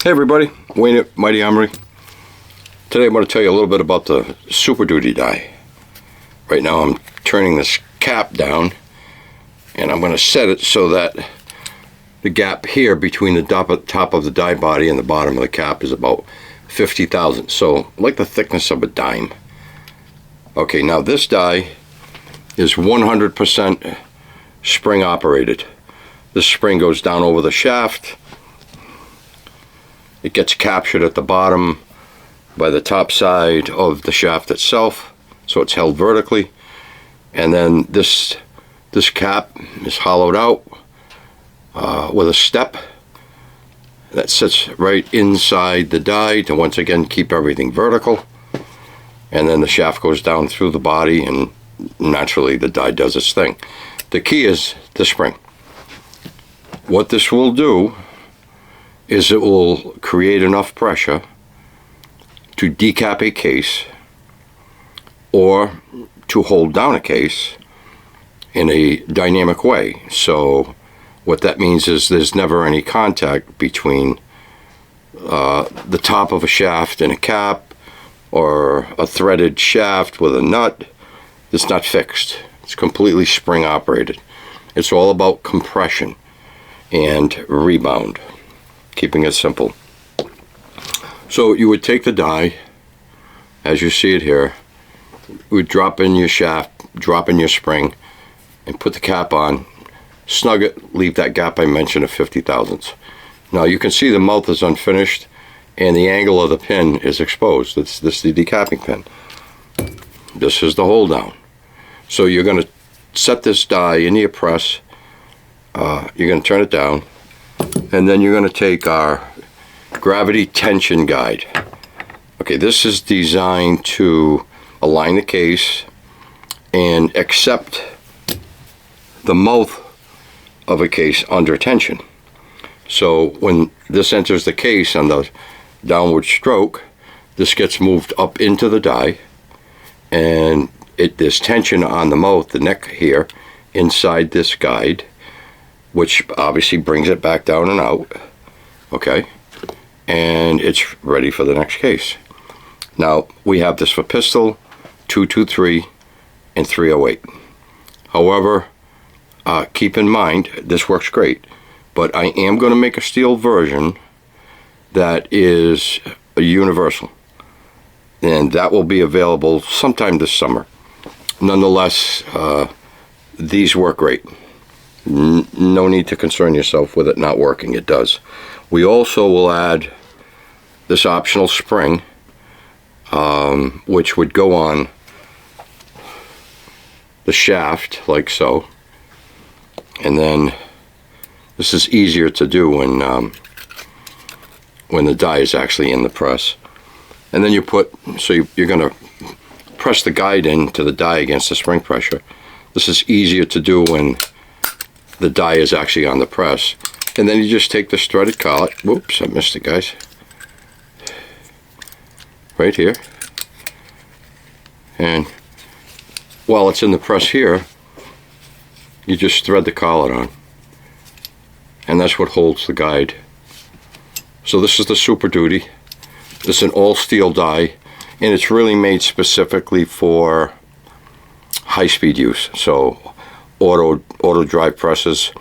Hey everybody, Wayne at Mighty Armory. Today I'm going to tell you a little bit about the Super Duty die. Right now I'm turning this cap down and I'm going to set it so that the gap here between the top of the die body and the bottom of the cap is about 50 thousandths, so like the thickness of a dime. Okay, now this die is 100% spring operated. This spring goes down over the shaft. It gets captured at the bottom by the top side of the shaft itself, so it's held vertically, and then this cap is hollowed out with a step that sits right inside the die to once again keep everything vertical, and then the shaft goes down through the body and naturally the die does its thing. The key is the spring. What this will do is it will create enough pressure to decap a case or to hold down a case in a dynamic way. So what that means is there's never any contact between the top of a shaft and a cap, or a threaded shaft with a nut. It's not fixed. It's completely spring operated. It's all about compression and rebound, keeping it simple. So you would take the die, as you see it here, you would drop in your shaft, drop in your spring, and put the cap on, snug it, leave that gap I mentioned of 50 thousandths. Now you can see the mouth is unfinished and the angle of the pin is exposed. This is the decapping pin. This is the hold down. So you're going to set this die into your press. You're going to turn it down, and then you're going to take our gravity tension guide. Okay, this is designed to align the case and accept the mouth of a case under tension. So when this enters the case on the downward stroke, this gets moved up into the die, and there's tension on the mouth, the neck here, inside this guide, which obviously brings it back down and out. Okay, and it's ready for the next case. Now we have this for pistol, 223 and 308. However, keep in mind this works great, but I am going to make a steel version that is a universal, and that will be available sometime this summer. Nonetheless, these work great. No need to concern yourself with it not working. It does. We also will add this optional spring, which would go on the shaft like so, and then this is easier to do when the die is actually in the press. And then you put, so you're going to press the guide into the die against the spring pressure. This is easier to do when the die is actually on the press. And then you just take the threaded collet. Whoops, I missed it, guys. Right here. And while it's in the press here, you just thread the collet on. And that's what holds the guide. So this is the Super Duty. This is an all steel die, and it's really made specifically for high-speed use. So auto drive presses,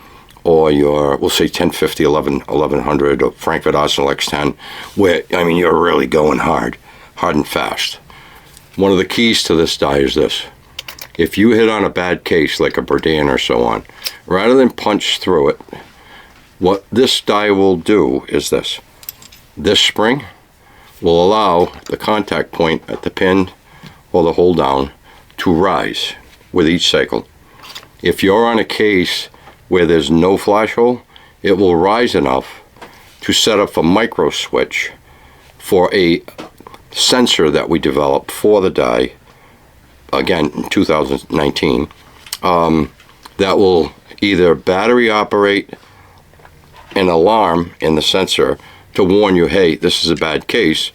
or your, we'll say 1050, 1100, or Frankford Arsenal X-10, where, I mean, you're really going hard and fast. One of the keys to this die is this. If you hit on a bad case, like a Berdan or so on, rather than punch through it, what this die will do is this. This spring will allow the contact point at the pin or the hold down to rise with each cycle. If you're on a case where there's no flash hole, it will rise enough to set up a micro switch for a sensor that we developed for the die, again in 2019, that will either battery operate an alarm in the sensor to warn you, hey, this is a bad case.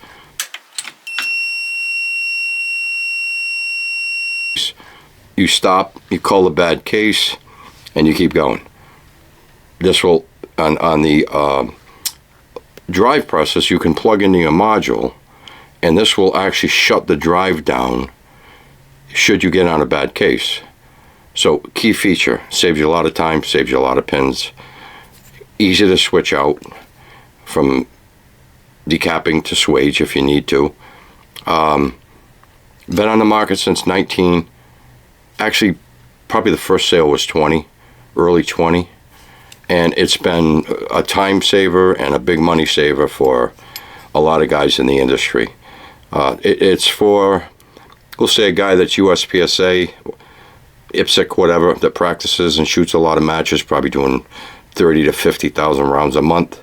You stop, you call a bad case, and you keep going. This will, on the drive presses you can plug into your module, and this will actually shut the drive down should you get on a bad case. So key feature, saves you a lot of time, saves you a lot of pins, easy to switch out from decapping to swage if you need to. Been on the market since 19, actually probably the first sale was 20, early 20, and it's been a time saver and a big money saver for a lot of guys in the industry. It's for, we'll say, a guy that's USPSA, IPSC, whatever, that practices and shoots a lot of matches, probably doing 30 to 50,000 rounds a month.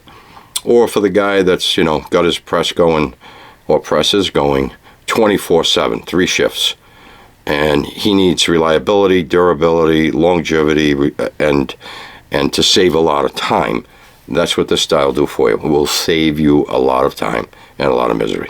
Or for the guy that's, you know, got his press going, or presses going 24/7, 3 shifts. And he needs reliability, durability, longevity, and to save a lot of time. That's what this style will do for you. It will save you a lot of time and a lot of misery.